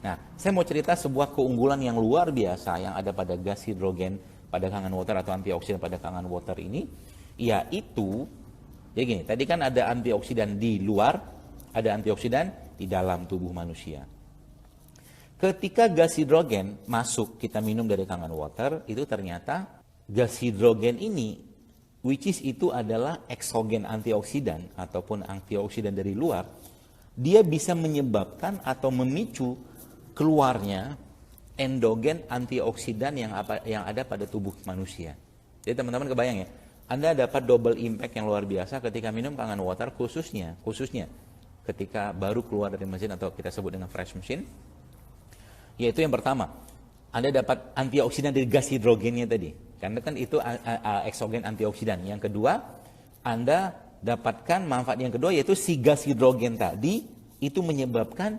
Nah, saya mau cerita sebuah keunggulan yang luar biasa yang ada pada gas hidrogen pada kangen water atau antioksidan pada kangen water ini, yaitu, jadi gini, tadi kan ada antioksidan di luar, ada antioksidan di dalam tubuh manusia. Ketika gas hidrogen masuk, kita minum dari kangen water, itu ternyata gas hidrogen ini, which is itu adalah eksogen antioksidan ataupun antioksidan dari luar, dia bisa menyebabkan atau memicu keluarnya endogen antioksidan yang ada pada tubuh manusia. Jadi teman-teman kebayang ya, Anda dapat double impact yang luar biasa ketika minum kangen water, khususnya ketika baru keluar dari mesin atau kita sebut dengan fresh machine. Yaitu yang pertama, Anda dapat antioksidan dari gas hidrogennya tadi, karena kan itu eksogen antioksidan. Yang kedua, Anda dapatkan manfaat yang kedua, yaitu si gas hidrogen tadi itu menyebabkan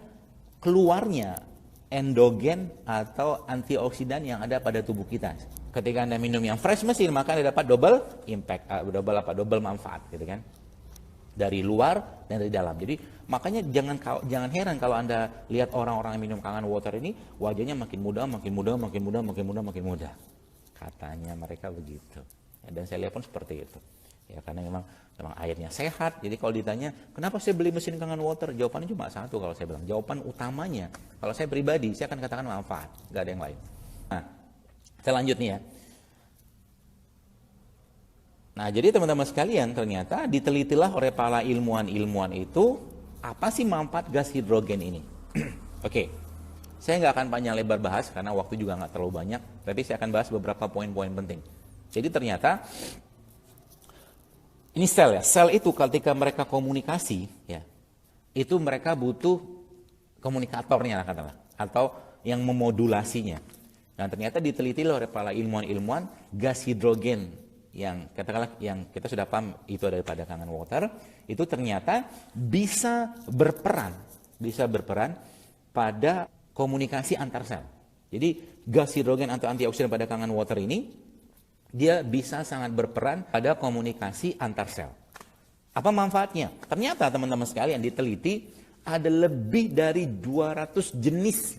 keluarnya endogen atau antioksidan yang ada pada tubuh kita. Ketika Anda minum yang fresh mesin, maka Anda dapat double impact, double manfaat gitu kan. Dari luar dan dari dalam. Jadi makanya jangan heran kalau Anda lihat orang-orang yang minum kangen water ini wajahnya makin muda. Katanya mereka begitu. Ya, dan saya lihat pun seperti itu. Ya, karena memang airnya sehat. Jadi kalau ditanya, kenapa saya beli mesin kangen water? Jawabannya cuma satu kalau saya bilang. Jawaban utamanya, kalau saya pribadi, saya akan katakan manfaat. Gak ada yang lain. Nah, saya lanjut nih ya. Nah, jadi teman-teman sekalian, ternyata ditelitilah oleh para ilmuwan-ilmuwan itu, apa sih manfaat gas hidrogen ini? Oke, saya nggak akan panjang lebar bahas, karena waktu juga nggak terlalu banyak. Tapi saya akan bahas beberapa poin-poin penting. Jadi ternyata, ini sel ya, sel itu ketika mereka komunikasi, ya, itu mereka butuh komunikatornya katakanlah, atau yang memodulasinya. Dan ternyata diteliti oleh para ilmuwan-ilmuwan, gas hidrogen yang katakanlah yang kita sudah paham itu daripada kangen water, itu ternyata bisa berperan pada komunikasi antar sel. Jadi gas hidrogen atau antioksidan pada kangen water ini, dia bisa sangat berperan pada komunikasi antar sel. Apa manfaatnya? Ternyata teman-teman sekalian diteliti ada lebih dari 200 jenis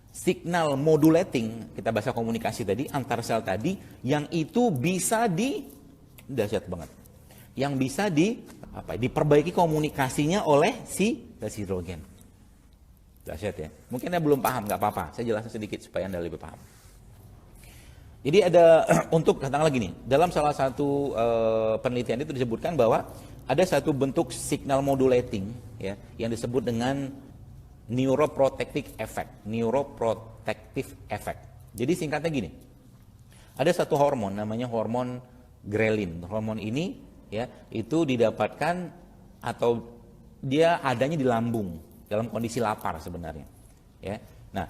signal modulating, kita bahasa komunikasi tadi, antar sel tadi, yang itu bisa dahsyat banget. Yang bisa diperbaiki komunikasinya oleh si gas hidrogen. Dahsyat ya. Mungkin Anda belum paham, nggak apa-apa. Saya jelaskan sedikit supaya Anda lebih paham. Jadi ada untuk katakanlah gini, dalam salah satu penelitian itu disebutkan bahwa ada satu bentuk signal modulating ya yang disebut dengan neuroprotective effect. Jadi singkatnya gini. Ada satu hormon namanya hormon ghrelin. Hormon ini ya itu didapatkan atau dia adanya di lambung dalam kondisi lapar sebenarnya. Ya. Nah,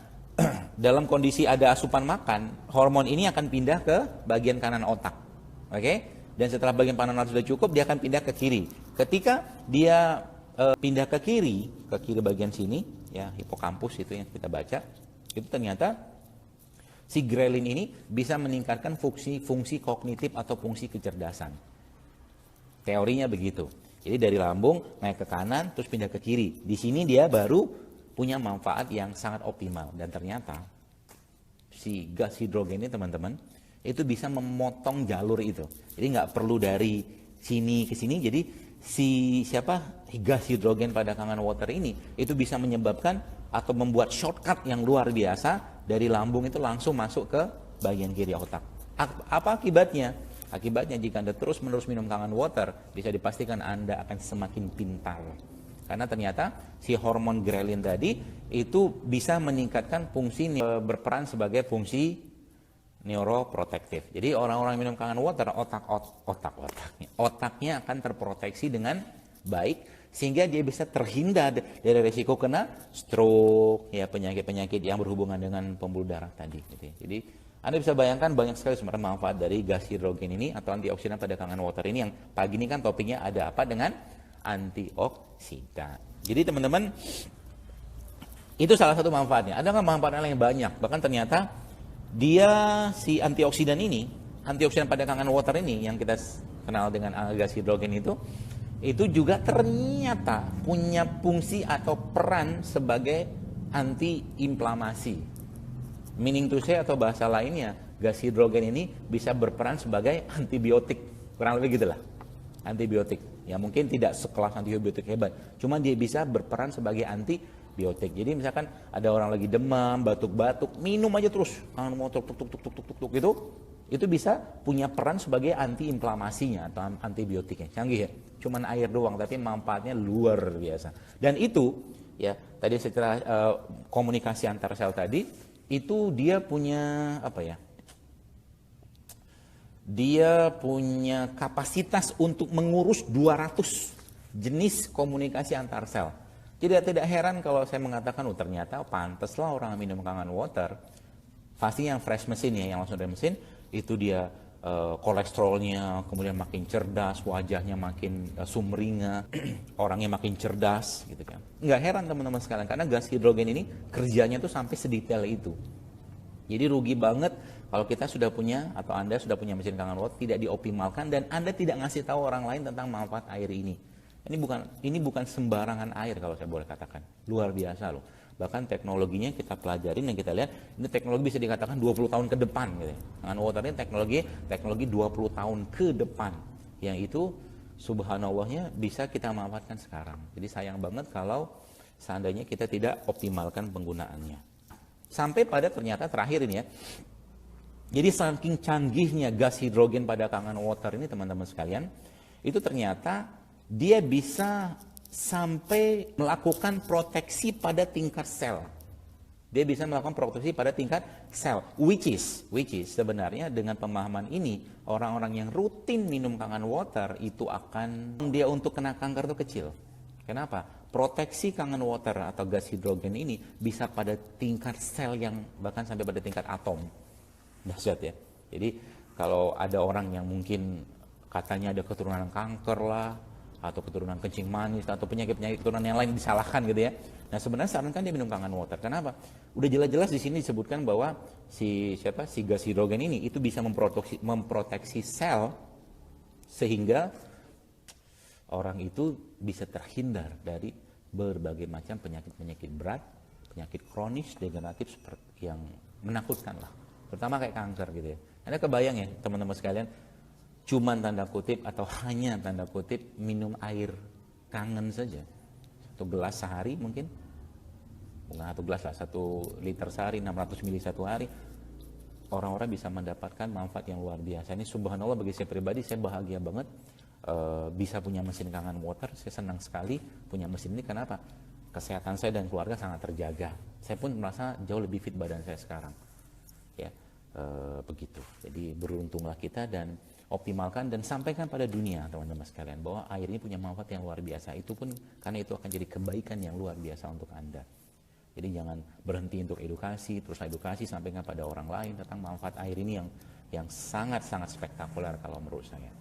dalam kondisi ada asupan makan, hormon ini akan pindah ke bagian kanan otak. Oke? Dan setelah bagian kanan otak sudah cukup, dia akan pindah ke kiri. Ketika dia pindah ke kiri bagian sini, ya hipokampus itu yang kita baca, itu ternyata si ghrelin ini bisa meningkatkan fungsi kognitif atau fungsi kecerdasan. Teorinya begitu. Jadi dari lambung naik ke kanan, terus pindah ke kiri. Di sini dia baru punya manfaat yang sangat optimal. Dan ternyata si gas hidrogen ini teman-teman itu bisa memotong jalur itu. Jadi nggak perlu dari sini ke sini. Jadi gas hidrogen pada kangen water ini itu bisa menyebabkan atau membuat shortcut yang luar biasa dari lambung itu langsung masuk ke bagian kiri otak. Apa akibatnya? Akibatnya jika Anda terus-menerus minum kangen water, bisa dipastikan Anda akan semakin pintar. Karena ternyata si hormon ghrelin tadi itu bisa meningkatkan fungsi berperan sebagai fungsi neuroprotektif. Jadi orang-orang minum kangen water, otaknya akan terproteksi dengan baik sehingga dia bisa terhindar dari risiko kena stroke, ya penyakit-penyakit yang berhubungan dengan pembuluh darah tadi. Gitu. Jadi Anda bisa bayangkan banyak sekali sebenarnya manfaat dari gas hidrogen ini atau antioksidan pada kangen water ini, yang pagi ini kan topiknya ada apa dengan antioksidan. Jadi teman-teman, itu salah satu manfaatnya. Ada nggak manfaat lain yang banyak? Bahkan ternyata si antioksidan pada kangen water ini yang kita kenal dengan gas hidrogen itu juga ternyata punya fungsi atau peran sebagai anti-inflamasi. Meaning to say atau bahasa lainnya, gas hidrogen ini bisa berperan sebagai antibiotik. Kurang lebih gitulah. Antibiotik. Ya mungkin tidak sekelas antibiotik hebat, cuma dia bisa berperan sebagai antibiotik. Jadi misalkan ada orang lagi demam, batuk-batuk, minum aja terus. Kangen motor tuk tuk tuk tuk tuk tuk itu bisa punya peran sebagai anti-inflamasinya atau antibiotiknya. Canggih ya. Cuman air doang tapi manfaatnya luar biasa. Dan itu ya tadi secara komunikasi antar sel tadi itu dia punya apa ya? Dia punya kapasitas untuk mengurus 200 jenis komunikasi antar sel. Jadi tidak heran kalau saya mengatakan, oh ternyata pantaslah orang minum Kangen Water. Pasti yang fresh mesin ya, yang langsung dari mesin, itu dia kolesterolnya kemudian makin cerdas, wajahnya makin sumringah, orangnya makin cerdas gitu kan. Nggak heran teman-teman sekalian, karena gas hidrogen ini kerjanya tuh sampai sedetail itu. Jadi rugi banget kalau kita sudah punya atau Anda sudah punya mesin Kangen Water tidak dioptimalkan dan Anda tidak ngasih tahu orang lain tentang manfaat air ini. Ini bukan sembarangan air kalau saya boleh katakan. Luar biasa loh. Bahkan teknologinya kita pelajarin dan kita lihat ini teknologi bisa dikatakan 20 tahun ke depan gitu. Kangen Water ini teknologi 20 tahun ke depan. Yang itu subhanallahnya bisa kita manfaatkan sekarang. Jadi sayang banget kalau seandainya kita tidak optimalkan penggunaannya. Sampai pada ternyata terakhir ini ya. Jadi saking canggihnya gas hidrogen pada Kangen Water ini teman-teman sekalian, itu ternyata dia bisa sampai melakukan proteksi pada tingkat sel. Dia bisa melakukan proteksi pada tingkat sel, which is sebenarnya dengan pemahaman ini orang-orang yang rutin minum Kangen Water itu akan dia untuk kena kanker itu kecil. Kenapa? Proteksi Kangen Water atau gas hidrogen ini bisa pada tingkat sel yang bahkan sampai pada tingkat atom. Dahsyat ya. Jadi kalau ada orang yang mungkin katanya ada keturunan kanker lah, atau keturunan kencing manis, atau penyakit-penyakit keturunan yang lain disalahkan gitu ya. Nah sebenarnya sarankan dia minum Kangen Water. Kenapa? Udah jelas-jelas di sini disebutkan bahwa si gas hidrogen ini itu bisa memproteksi sel sehingga orang itu bisa terhindar dari berbagai macam penyakit-penyakit berat, penyakit kronis, degeneratif seperti yang menakutkan lah. Terutama kayak kanker gitu ya. Anda kebayang ya teman-teman sekalian, cuman tanda kutip atau hanya tanda kutip minum air kangen saja. 1 gelas sehari mungkin. Bukan 1 gelas lah, 1 liter sehari, 600 ml satu hari. Orang-orang bisa mendapatkan manfaat yang luar biasa. Ini subhanallah bagi saya pribadi, saya bahagia banget. Bisa punya mesin Kangen Water, saya senang sekali punya mesin ini. Kenapa? Kesehatan saya dan keluarga sangat terjaga. Saya pun merasa jauh lebih fit badan saya sekarang. Ya, begitu. Jadi beruntunglah kita dan optimalkan dan sampaikan pada dunia teman-teman sekalian bahwa air ini punya manfaat yang luar biasa. Itu pun karena itu akan jadi kebaikan yang luar biasa untuk Anda. Jadi jangan berhenti untuk edukasi, terus edukasi sampaikan pada orang lain tentang manfaat air ini yang sangat-sangat spektakuler kalau menurut saya.